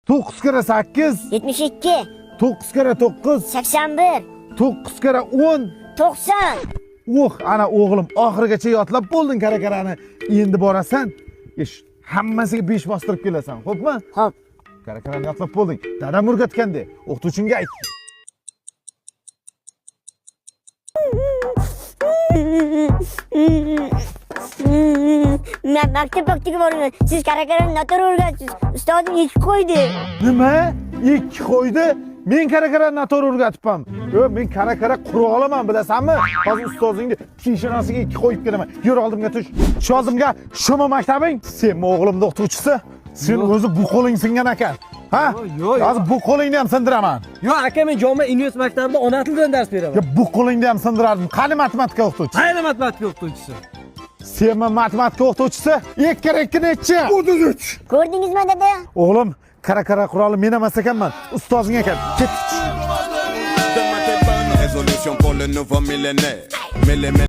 9 kere 8, 72, 9 kere 9, 81, 9 kere 10. 90. Ana o'g'lim, oxirigacha yodlab bo'lding karakarani. Endi borasan, hammasiga 5 bostirib kelasan, xo'pmi? Xo'p. Karakarani yodlab bo'lding. Dadam o'rgatganda, o'qituvchingga ayt. Men maktab vaqtiga boraman. Siz karakarani noto'g'ri o'rgatasiz. Ustodim 2 qo'ydi. Nima? 2 qo'ydi? Men karakarani noto'g'ri o'rgatibman. Men karakara qura olaman, bilasanmi? Hozir ustozingni peshonasiga 2 qo'yib kelaman. Yur oldimga tush. Shu oldimga shumi maktabing? Sen o'g'limni o'qituvchisi. Sen o'zi bu qo'ling singan ekan. Ha? Yo'q. Hozir bu qo'lingni ham sindiraman. Yo'q, aka, men Joma universitet maktabida ona tilidan dars beraman. Bu qo'lingni ham sindirardim. Qani matematika o'qituvchisi? Qayerda matematika o'qituvchisi? Sen matematika o'qituvchisi? 2 kere 2 necha? 33. Ko'rdingizmi dada? O'g'lim, karakara quroli men emas ekanman. Ustozing ekan. Ket. Résolution pour le nouveau millénaire.